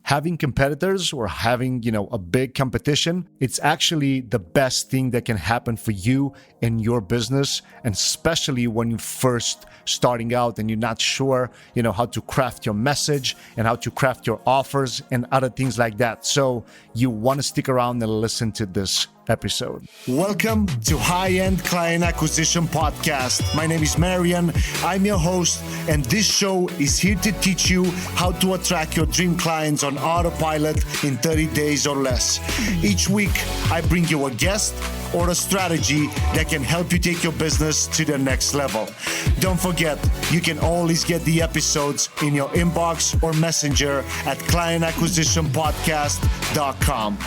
having competitors or having, a big competition, it's actually the best thing that can happen for you in your business, and especially when you're first starting out and you're not sure, how to craft your message and how to craft your offers and other things like that. So you want to stick around and listen to this episode. Welcome to High-End Client Acquisition Podcast. My name is Marian. I'm your host, and this show is here to teach you how to attract your dream clients on autopilot in 30 days or less. Each week, I bring you a guest or a strategy that can help you take your business to the next level. Don't forget, you can always get the episodes in your inbox or messenger at clientacquisitionpodcast.com.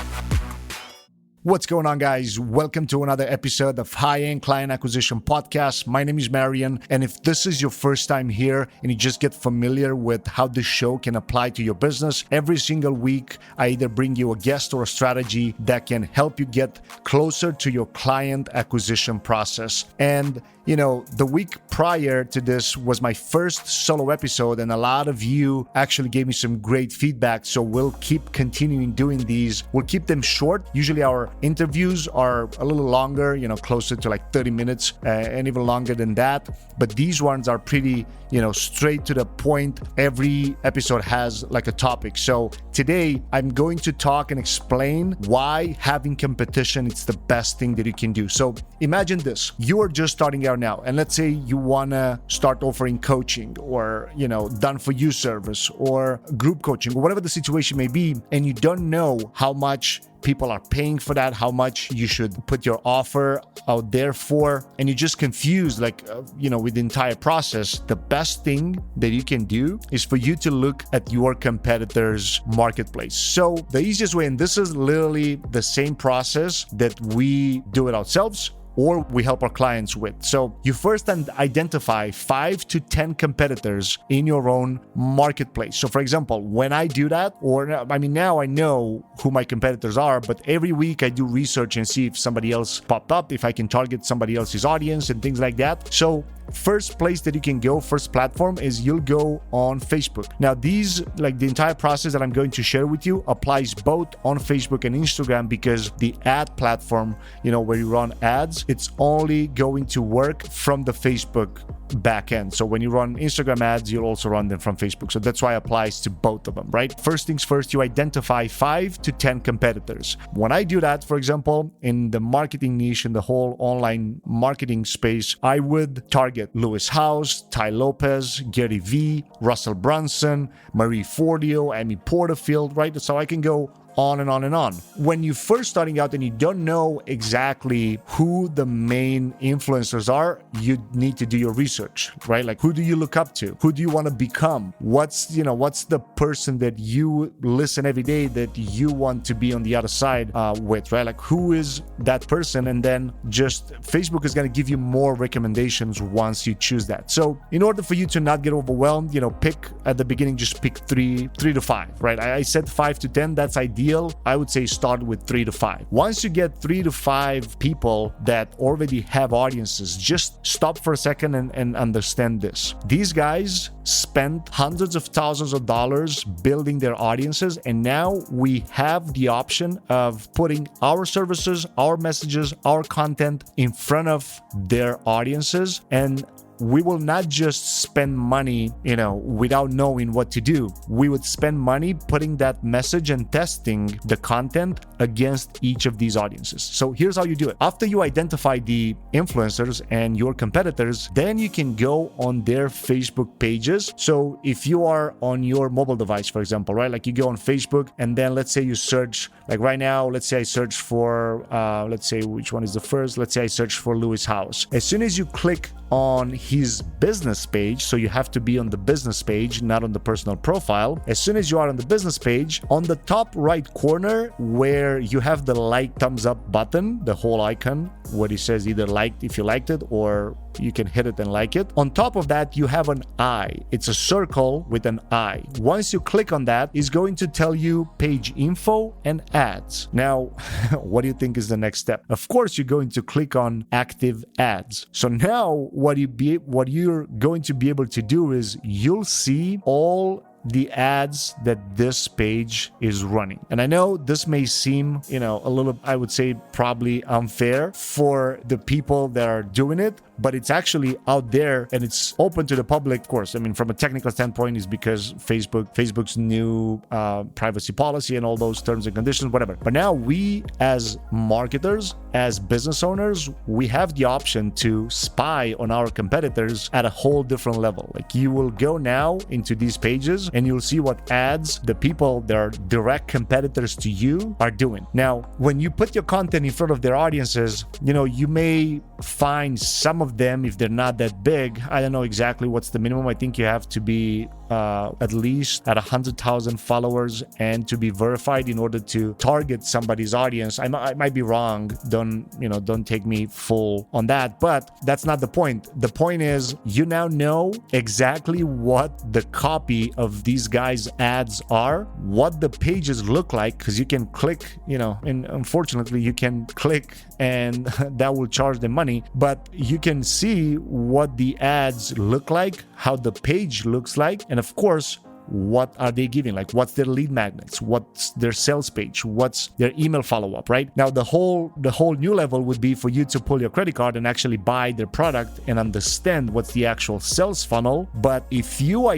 What's going on, guys? Welcome to another episode of High-End Client Acquisition Podcast. My name is Marian, and if this is your first time here and you just get familiar with how this show can apply to your business, every single week I either bring you a guest or a strategy that can help you get closer to your client acquisition process. And the week prior to this was my first solo episode, and a lot of you actually gave me some great feedback. So we'll keep continuing doing these. We'll keep them short. Usually our interviews are a little longer, closer to like 30 minutes and even longer than that. But these ones are pretty, straight to the point. Every episode has like a topic. So today I'm going to talk and explain why having competition is the best thing that you can do. So imagine this. You are just starting out now, and let's say you want to start offering coaching or, done for you service or group coaching or whatever the situation may be, and you don't know how much people are paying for that, how much you should put your offer out there for, and you're just confused, with the entire process. The best thing that you can do is for you to look at your competitors' marketplace. So the easiest way, and this is literally the same process that we do it ourselves or we help our clients with. So you first identify 5 to 10 competitors in your own marketplace. So for example, when I do that, now I know who my competitors are, but every week I do research and see if somebody else popped up, if I can target somebody else's audience and things like that. So first place that you can go, first platform, is you'll go on Facebook. Now these, the entire process that I'm going to share with you applies both on Facebook and Instagram, because the ad platform, where you run ads, it's only going to work from the Facebook backend. So when you run Instagram ads, you'll also run them from Facebook. So that's why it applies to both of them, right? First things first, you identify 5 to 10 competitors. When I do that, for example, in the marketing niche, in the whole online marketing space, I would target Lewis Howes, Ty Lopez, Gary Vee, Russell Brunson, Marie Forleo, Amy Porterfield, right? So I can go on and on and on. When you're first starting out and you don't know exactly who the main influencers are, you need to do your research, right? Like, who do you look up to? Who do you want to become? What's the person that you listen every day that you want to be on the other side with, right? Like, who is that person? And then just Facebook is going to give you more recommendations once you choose that. So in order for you to not get overwhelmed, pick at the beginning, just pick 3 to 5, right? I said 5 to 10, that's ideal. I would say start with 3 to 5. Once you get 3 to 5 people that already have audiences, just stop for a second and understand this. These guys spent hundreds of thousands of dollars building their audiences, and now we have the option of putting our services, our messages, our content in front of their audiences, and we will not just spend money, without knowing what to do. We would spend money putting that message and testing the content against each of these audiences. So here's how you do it. After you identify the influencers and your competitors, then you can go on their Facebook pages. So if you are on your mobile device, for example, right? Like, you go on Facebook, and then let's say you search, like right now, let's say I search for, let's say which one is the first? Let's say I search for Lewis Howes. As soon as you click on his business page, so you have to be on the business page, not on the personal profile. As soon as you are on the business page, on the top right corner where you have the like thumbs up button, the whole icon, where it says either liked if you liked it, or you can hit it and like it. On top of that, you have an eye. It's a circle with an eye. Once you click on that, it's going to tell you page info and ads. Now, what do you think is the next step? Of course, you're going to click on active ads. So now what you're going to be able to do is you'll see all the ads that this page is running. And I know this may seem, a little, I would say probably unfair for the people that are doing it, but it's actually out there and it's open to the public. Of course, I mean, from a technical standpoint, is because Facebook's new privacy policy and all those terms and conditions, whatever. But now we as marketers, as business owners, we have the option to spy on our competitors at a whole different level. Like, you will go now into these pages and you'll see what ads the people that are direct competitors to you are doing. Now, when you put your content in front of their audiences, you may find some of them, if they're not that big, I don't know exactly what's the minimum. I think you have to be at least at 100,000 followers and to be verified in order to target somebody's audience. I might be wrong. Don't take me full on that, but that's not the point. The point is, you now know exactly what the copy of these guys' ads are, what the pages look like, because you can click, and unfortunately you can click and that will charge them money, but you can see what the ads look like, how the page looks like, and of course, what are they giving? Like, what's their lead magnets? What's their sales page? What's their email follow-up, right? Now, the whole new level would be for you to pull your credit card and actually buy their product and understand what's the actual sales funnel. But if you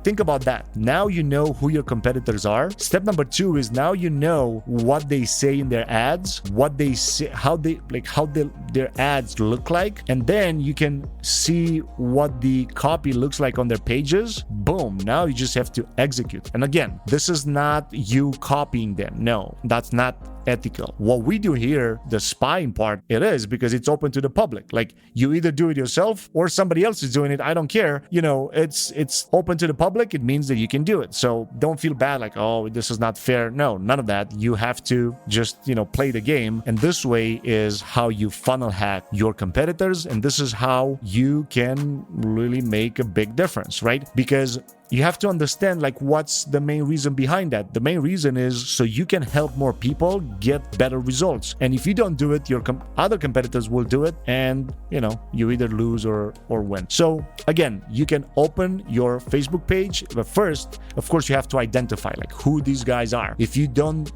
think about that, now you know who your competitors are. Step number 2 is now you know what they say in their ads, what they say, how their ads look like, and then you can see what the copy looks like on their pages. Boom. Now you just have to execute. And again, this is not you copying them. No, that's not ethical. What we do here, the spying part, it is because it's open to the public. Like, you either do it yourself or somebody else is doing it. I don't care. It's open to the public. It means that you can do it. So don't feel bad like, oh, this is not fair. No, none of that. You have to just, play the game. And this way is how you funnel hack your competitors. And this is how you can really make a big difference, right? Because you have to understand, what's the main reason behind that. The main reason is so you can help more people get better results. And if you don't do it, your other competitors will do it, and you either lose or win. So again, you can open your Facebook page, but first, of course, you have to identify who these guys are. If you don't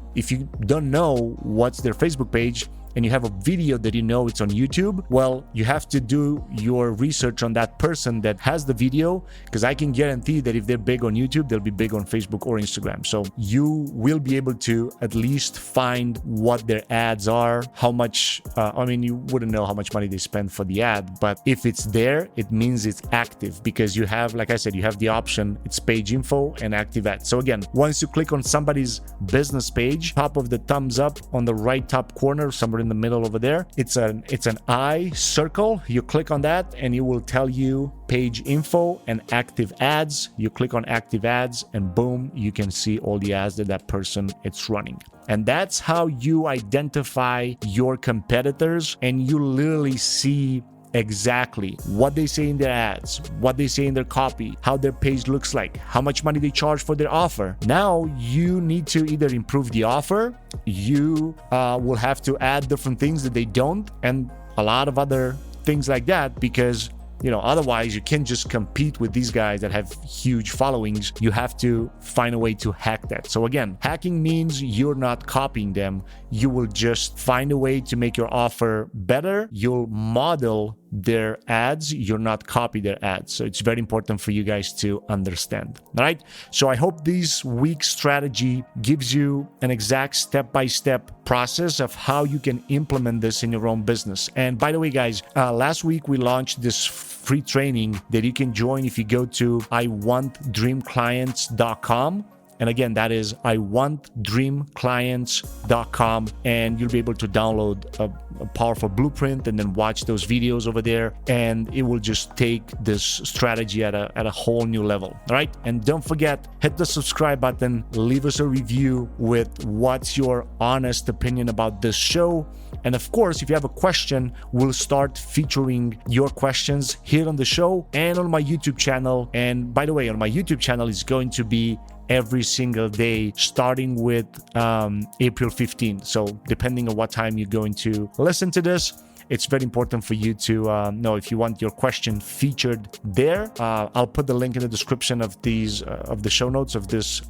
know what's their Facebook page, and you have a video that it's on YouTube, well, you have to do your research on that person that has the video, because I can guarantee that if they're big on YouTube, they'll be big on Facebook or Instagram. So you will be able to at least find what their ads are, how much, you wouldn't know how much money they spend for the ad, but if it's there, it means it's active, because you have, like I said, you have the option, it's page info and active ads. So again, once you click on somebody's business page, top of the thumbs up on the right top corner, somewhere in the middle over there, it's an eye circle. You click on that and it will tell you page info and active ads. You click on active ads and boom, you can see all the ads that person is running. And that's how you identify your competitors, and you literally see exactly what they say in their ads, what they say in their copy, how their page looks like, how much money they charge for their offer. Now you need to either improve the offer, you will have to add different things that they don't, and a lot of other things like that, because otherwise you can't just compete with these guys that have huge followings. You have to find a way to hack that. So again, hacking means you're not copying them. You will just find a way to make your offer better. You'll model their ads. You're not copy their ads. So it's very important for you guys to understand. All right. So I hope this week's strategy gives you an exact step-by-step process of how you can implement this in your own business. And by the way, guys, last week we launched this free training that you can join if you go to iwantdreamclients.com. And again, that is iwantdreamclients.com, and you'll be able to download a powerful blueprint and then watch those videos over there, and it will just take this strategy at a whole new level. All right. And don't forget, hit the subscribe button, leave us a review with what's your honest opinion about this show. And of course, if you have a question, we'll start featuring your questions here on the show and on my YouTube channel. And by the way, on my YouTube channel is going to be every single day starting with April 15th. So depending on what time you're going to listen to this, it's very important for you to know if you want your question featured there. I'll put the link in the description of these of the show notes of this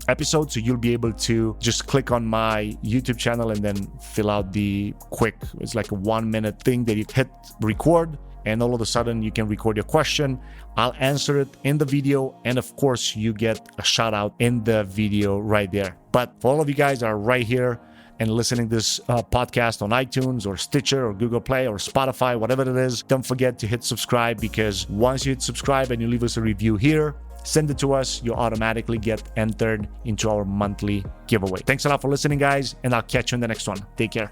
episode, so you'll be able to just click on my YouTube channel and then fill out the quick, it's like a 1-minute thing that you hit record, and all of a sudden you can record your question. I'll answer it in the video, and of course you get a shout out in the video right there. But for all of you guys that are right here and listening to this podcast on iTunes or Stitcher or Google Play or Spotify, whatever it is, don't forget to hit subscribe, because once you hit subscribe and you leave us a review here, send it to us, you automatically get entered into our monthly giveaway. Thanks a lot for listening, guys, and I'll catch you in the next one. Take care.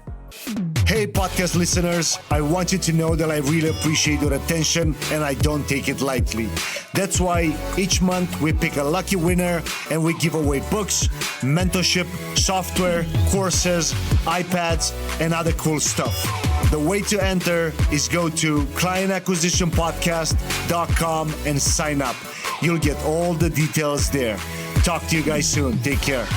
Hey, podcast listeners, I want you to know that I really appreciate your attention and I don't take it lightly. That's why each month we pick a lucky winner and we give away books, mentorship, software, courses, iPads, and other cool stuff. The way to enter is go to clientacquisitionpodcast.com and sign up. You'll get all the details there. Talk to you guys soon. Take care.